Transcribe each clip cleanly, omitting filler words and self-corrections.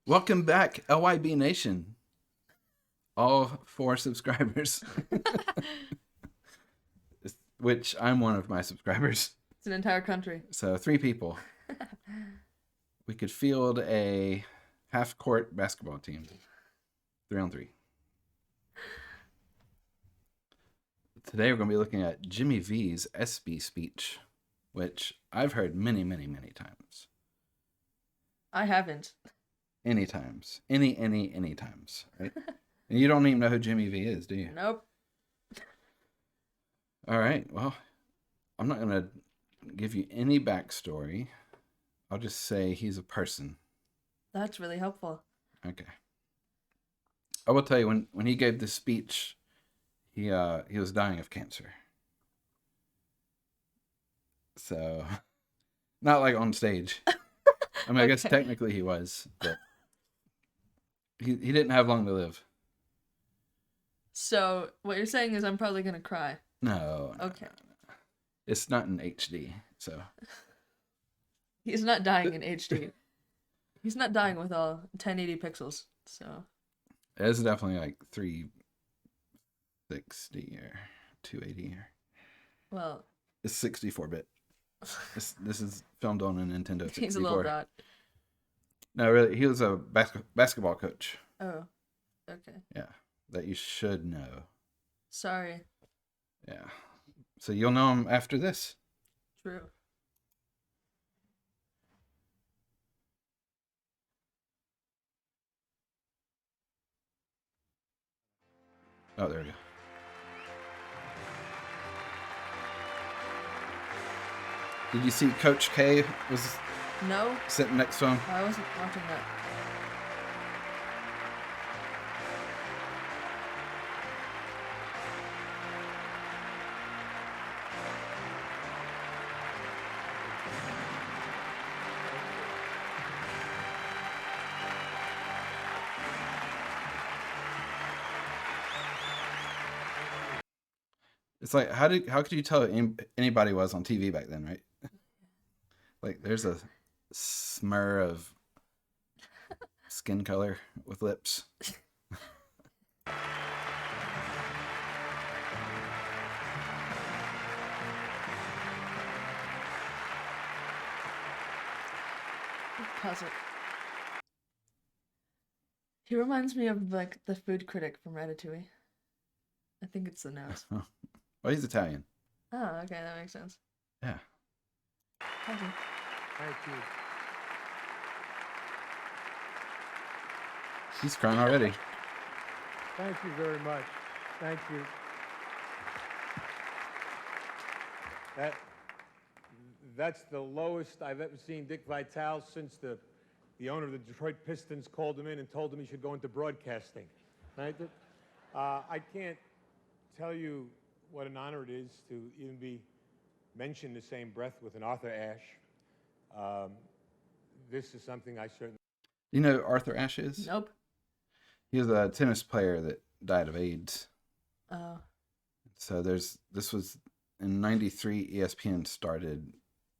Welcome back, LYB Nation. All 4 subscribers, which I'm one of my subscribers. It's an entire country. So 3 people. We could field a half-court basketball team, 3-on-3. Today we're going to be looking at Jimmy V's ESPY speech, which I've heard many, many, many times. I haven't. Any times. Any times, right? And you don't even know who Jimmy V is, do you? Nope. All right. Well, I'm not going to give you any backstory. I'll just say he's a person. That's really helpful. Okay. I will tell you, when he gave this speech, he was dying of cancer. So, not like on stage. I mean, I guess technically he was, but he didn't have long to live. So, what you're saying is I'm probably going to cry. No. Okay. No. It's not in HD, so. He's not dying in HD. He's not dying with all 1080 pixels, so. It's definitely like 360 or 280 or. Well. It's 64-bit. This is filmed on a Nintendo 64. He's a little dot. No, really, he was a basketball coach. Oh, okay. Yeah, that you should know. Sorry. Yeah. So you'll know him after this. True. Oh, there we go. Did you see Coach K was No. sitting next to him? I wasn't watching that. It's like how could you tell anybody was on TV back then, right? Like there's a smear of skin color with lips. Pause it. He reminds me of like the food critic from Ratatouille. I think it's the nose. Well, he's Italian. Oh, okay, that makes sense. Yeah. Thank you. Thank you. He's crying already. Thank you very much. Thank you. That's the lowest I've ever seen Dick Vitale since the owner of the Detroit Pistons called him in and told him he should go into broadcasting. Right? I can't tell you what an honor it is to even be mentioned in the same breath with an Arthur Ashe. This is something I certainly... You know who Arthur Ashe is? Nope. He was a tennis player that died of AIDS. Oh. So this was in '93. ESPN started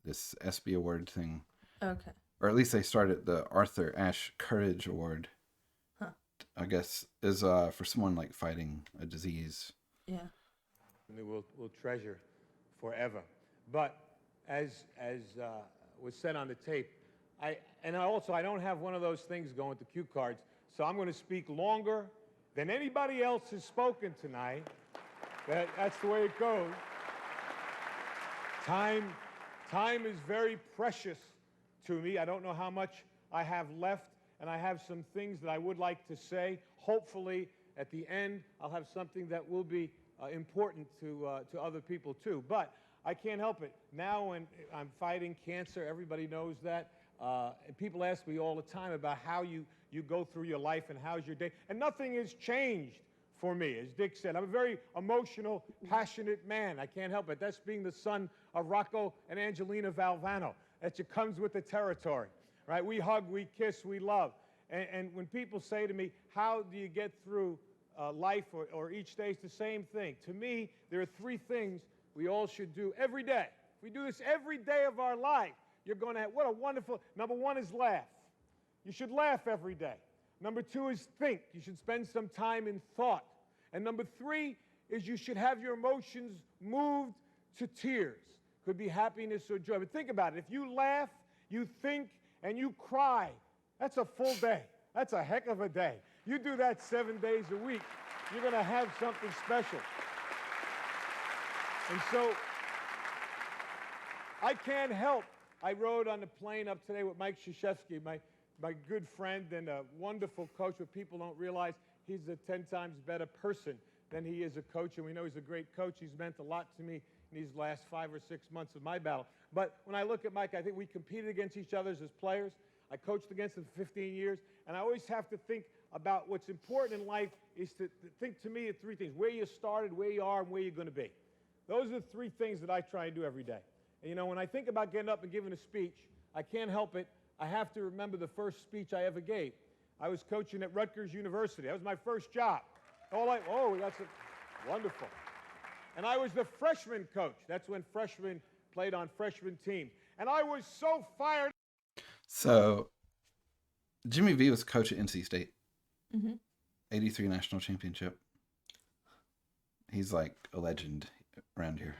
this ESPY award thing. Okay. Or at least they started the Arthur Ashe Courage Award. Huh. I guess is for someone like fighting a disease. Yeah. We'll treasure forever. But as was said on the tape, I don't have one of those things going to cue cards, so I'm going to speak longer than anybody else has spoken tonight. That's the way it goes. Time is very precious to me. I don't know how much I have left, and I have some things that I would like to say. Hopefully, at the end, I'll have something that will be important to other people too. But I can't help it. Now when I'm fighting cancer, everybody knows that. And people ask me all the time about how you go through your life and how's your day. And nothing has changed for me. As Dick said, I'm a very emotional, passionate man. I can't help it. That's being the son of Rocco and Angelina Valvano. That just comes with the territory, right? We hug, we kiss, we love. And when people say to me, how do you get through life or each day, it's the same thing. To me, there are 3 things we all should do every day. If we do this every day of our life, you're going to have, what a wonderful, number 1 is laugh. you should laugh every day. Number 2 is think. You should spend some time in thought. And number 3 is you should have your emotions moved to tears. Could be happiness or joy. But think about it. If you laugh, you think, and you cry, that's a full day. That's a heck of a day. You do that 7 days a week, you're going to have something special. And so I can't help. I rode on the plane up today with Mike Krzyzewski, my good friend and a wonderful coach. What people don't realize, he's a 10 times better person than he is a coach, and we know he's a great coach. He's meant a lot to me in these last 5 or 6 months of my battle. But when I look at Mike, I think we competed against each other as players. I coached against him for 15 years, and I always have to think about what's important in life is to think, to me, of 3 things: where you started, where you are, and where you're going to be. Those are the 3 things that I try and do every day. And, you know, when I think about getting up and giving a speech, I can't help it. I have to remember the first speech I ever gave. I was coaching at Rutgers University. That was my first job. That's wonderful. And I was the freshman coach. That's when freshmen played on freshman teams. And I was so fired. So, Jimmy V was coach at NC State. Mm-hmm. 83 national championship. He's like a legend around here.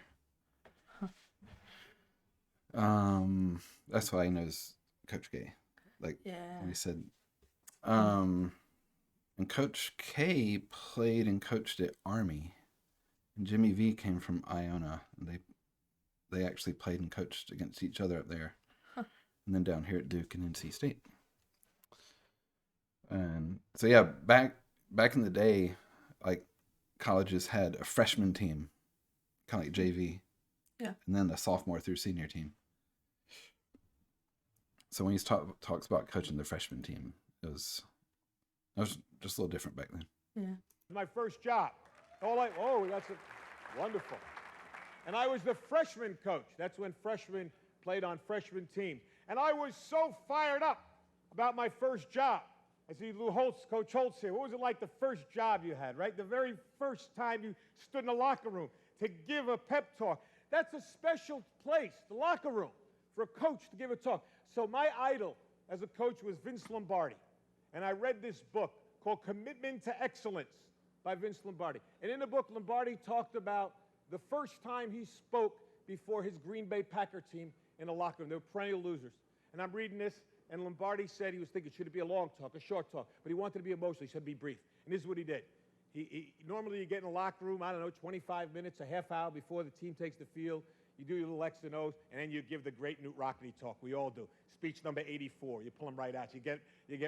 That's why he knows Coach K. Like, when he said, and Coach K played and coached at Army, and Jimmy V came from Iona, and they actually played and coached against each other up there, and then down here at Duke and NC State. And so yeah, back in the day, like colleges had a freshman team, kind of like JV, and then a sophomore through senior team. So when he talks about coaching the freshman team, it was just a little different back then. Yeah. My first job. That's wonderful. And I was the freshman coach. That's when freshmen played on freshman teams. And I was so fired up about my first job. I see Lou Holtz, Coach Holtz here. What was it like the first job you had, right? The very first time you stood in the locker room to give a pep talk. That's a special place, the locker room, for a coach to give a talk. So my idol as a coach was Vince Lombardi. And I read this book called Commitment to Excellence by Vince Lombardi. And in the book, Lombardi talked about the first time he spoke before his Green Bay Packer team in a locker room. They were perennial losers. And I'm reading this, and Lombardi said he was thinking, should it be a long talk, a short talk? But he wanted to be emotional. He said, be brief. And this is what he did. Normally you get in a locker room, 25 minutes, a half hour before the team takes the field. You do your little X and O's, and then you give the great Newt Rockney talk. We all do. Speech number 84. You pull them right out. You get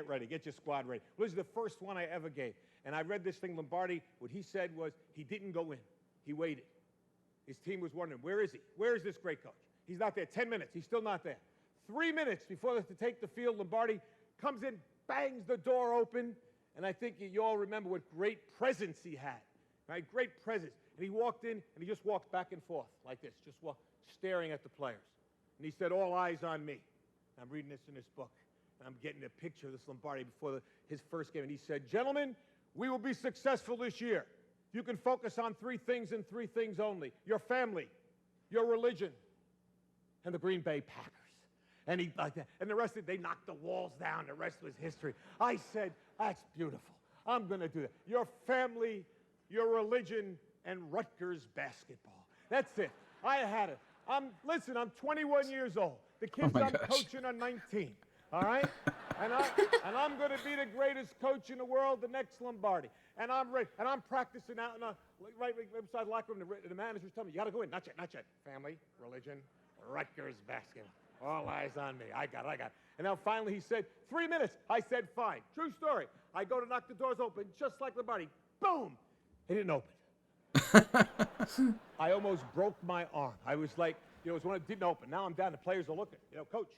ready. Get your squad ready. Well, this is the first one I ever gave. And I read this thing, Lombardi, what he said was he didn't go in. He waited. His team was wondering, where is he? Where is this great coach? He's not there. 10 minutes. He's still not there. 3 minutes before they have to take the field, Lombardi comes in, bangs the door open, and I think you all remember what great presence he had, right? Great presence. And he walked in, and he just walked back and forth like this, just staring at the players. And he said, all eyes on me. And I'm reading this in this book, and I'm getting a picture of this Lombardi before his first game. And he said, gentlemen, we will be successful this year. You can focus on 3 things and 3 things only: your family, your religion, and the Green Bay Packers. And he like that. And the rest of it, they knocked the walls down. The rest was history. I said, that's beautiful. I'm going to do that. Your family, your religion, and Rutgers basketball. That's it. I had it. Listen, I'm 21 years old. The kids I'm coaching are 19. All right? And I'm going to be the greatest coach in the world, the next Lombardi. And I'm ready. And I'm practicing out right beside the locker room. The manager's telling me, you got to go in. Not yet. Family, religion, Rutgers basketball. All eyes on me. I got it. And now finally he said, 3 minutes. I said, fine. True story. I go to knock the doors open, just like Lombardi. Boom! They didn't open. I almost broke my arm. I was like, it was when it didn't open. Now I'm down. The players are looking. Coach,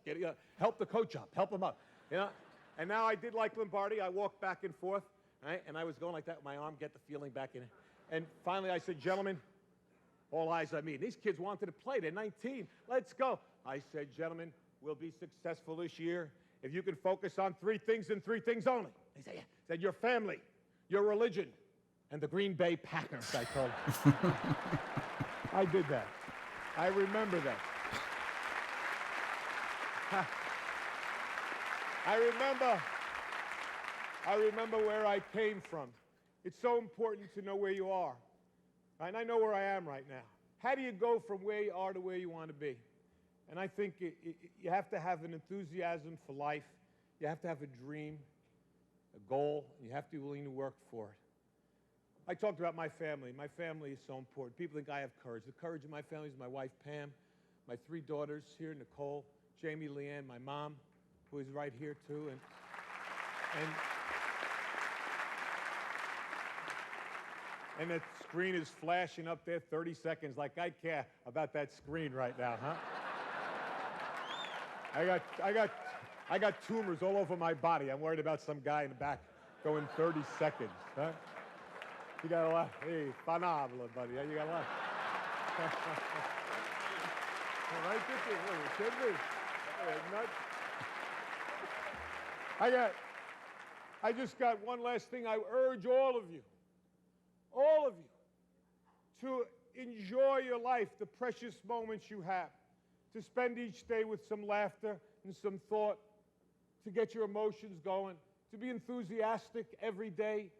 help the coach up. Help him up. And now I did like Lombardi. I walked back and forth, right? And I was going like that with my arm, get the feeling back in it. And finally I said, gentlemen, all eyes on me. And these kids wanted to play. They're 19. Let's go. I said, gentlemen, we'll be successful this year if you can focus on 3 things and 3 things only. They said, yeah. I said, your family, your religion, and the Green Bay Packers, I told them. I did that. I remember that. I remember where I came from. It's so important to know where you are. And I know where I am right now. How do you go from where you are to where you want to be? And I think you have to have an enthusiasm for life. You have to have a dream, a goal, and you have to be willing to work for it. I talked about my family. My family is so important. People think I have courage. The courage of my family is my wife, Pam, my 3 daughters here, Nicole, Jamie, Leanne, my mom, who is right here too, and that screen is flashing up there 30 seconds like I care about that screen right now, huh? I got tumors all over my body. I'm worried about some guy in the back going 30 seconds, huh? You got a lot. Hey, phenomenal, buddy. You got a lot. All right, kidding me? I just got one last thing. I urge all of you, to enjoy your life, the precious moments you have, to spend each day with some laughter and some thought, to get your emotions going, to be enthusiastic every day.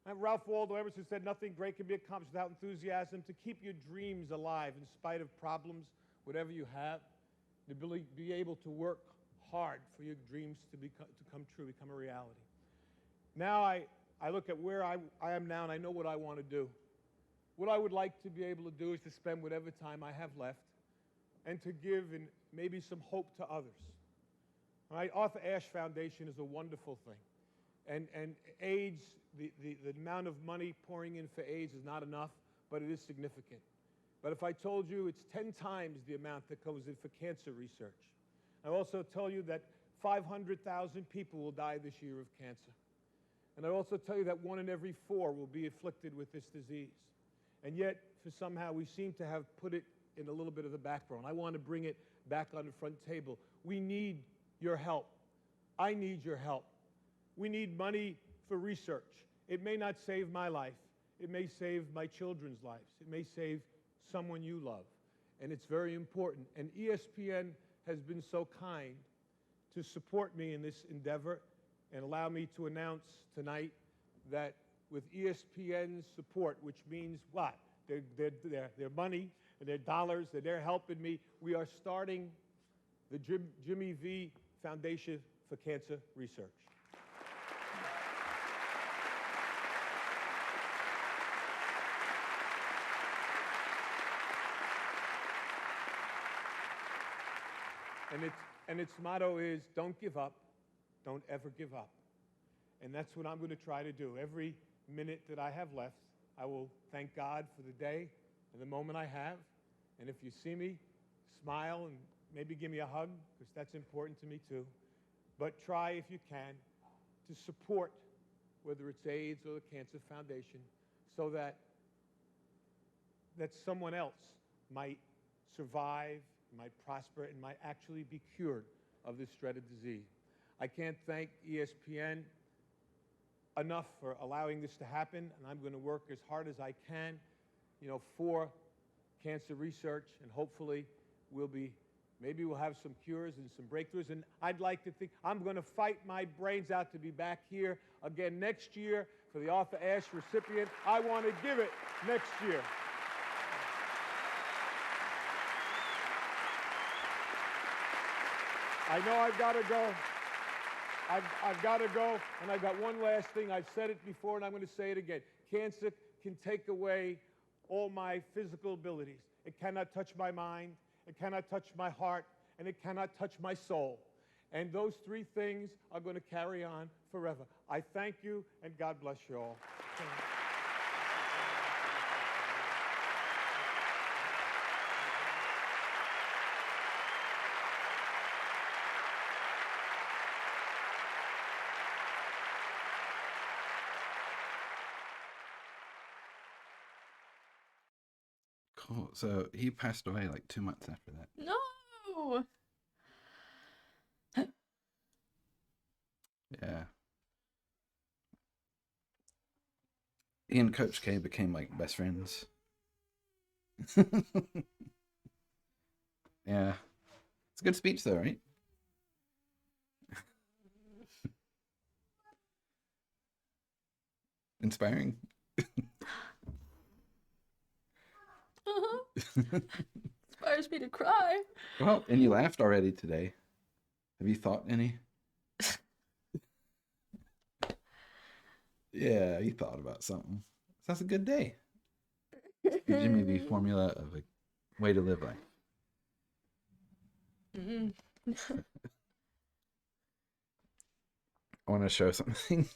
And Ralph Waldo Emerson said, nothing great can be accomplished without enthusiasm, to keep your dreams alive in spite of problems, whatever you have, to be able to work hard for your dreams to come true, become a reality. Now I look at where I am now, and I know what I want to do. What I would like to be able to do is to spend whatever time I have left and to give and maybe some hope to others. All right? Arthur Ashe Foundation is a wonderful thing. And AIDS, the amount of money pouring in for AIDS is not enough, but it is significant. But if I told you it's 10 times the amount that goes in for cancer research, I also tell you that 500,000 people will die this year of cancer. And I also tell you that 1 in every 4 will be afflicted with this disease. And yet, for somehow, we seem to have put it in a little bit of the background. I want to bring it back on the front table. We need your help. I need your help. We need money for research. It may not save my life. It may save my children's lives. It may save someone you love. And it's very important. And ESPN has been so kind to support me in this endeavor and allow me to announce tonight that with ESPN's support, which means what? Their money and their dollars, that they're helping me, we are starting the Jimmy V Foundation for Cancer Research. And its motto is, don't give up, don't ever give up. And that's what I'm going to try to do. Every minute that I have left, I will thank God for the day and the moment I have. And if you see me, smile and maybe give me a hug, because that's important to me too. But try, if you can, to support, whether it's AIDS or the Cancer Foundation, so that someone else might survive, might prosper, and might actually be cured of this dreaded disease. I can't thank ESPN enough for allowing this to happen, and I'm going to work as hard as I can, for cancer research, and hopefully maybe we'll have some cures and some breakthroughs. And I'd like to think I'm going to fight my brains out to be back here again next year for the Arthur Ashe recipient. I want to give it next year. I know I've got to go. I've got to go, and I've got one last thing. I've said it before, and I'm going to say it again. Cancer can take away all my physical abilities. It cannot touch my mind, it cannot touch my heart, and it cannot touch my soul. And those 3 things are going to carry on forever. I thank you, and God bless you all. Cool. So he passed away like 2 months after that. No! Yeah. He and Coach K became like best friends. Yeah. It's a good speech though, right? inspiring? Inspires me to cry. Well, and you laughed already today. Have you thought any? Yeah, you thought about something. That's a good day. The Jimmy V formula of a way to live life. I want to show something.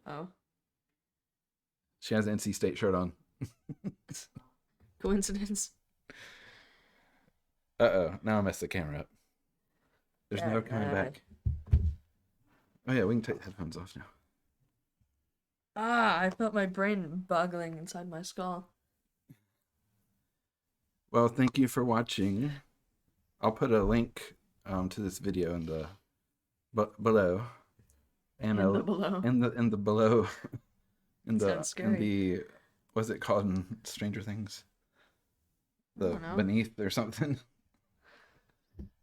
Oh. She has an NC State shirt on. Coincidence? Uh-oh. Now I messed the camera up. There's no coming back. Oh yeah, we can take the headphones off now. Ah, I felt my brain boggling inside my skull. Well, thank you for watching. I'll put a link to this video in the below. And in the below. In the below. Sounds scary. What's it called in Stranger Things? The beneath or something.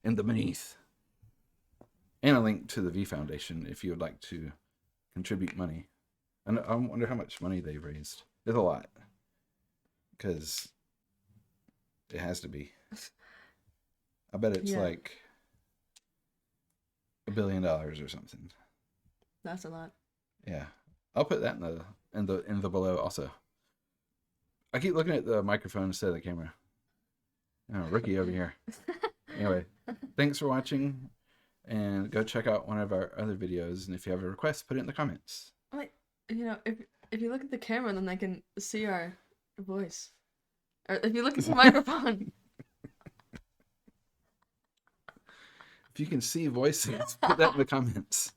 In the beneath. And a link to the V Foundation if you would like to contribute money. And I wonder how much money they've raised. It's a lot. Because it has to be. I bet it's like $1 billion or something. That's a lot. Yeah. I'll put that in the below also. I keep looking at the microphone instead of the camera. Oh, rookie over here. Anyway, thanks for watching. And go check out one of our other videos. And if you have a request, put it in the comments. Wait, if you look at the camera, then they can see our voice. Or if you look at the microphone. If you can see voices, put that in the comments.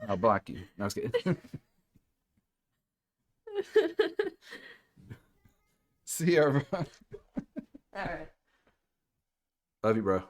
I'll block you. No, I was kidding. See you, everyone. All right. Love you, bro.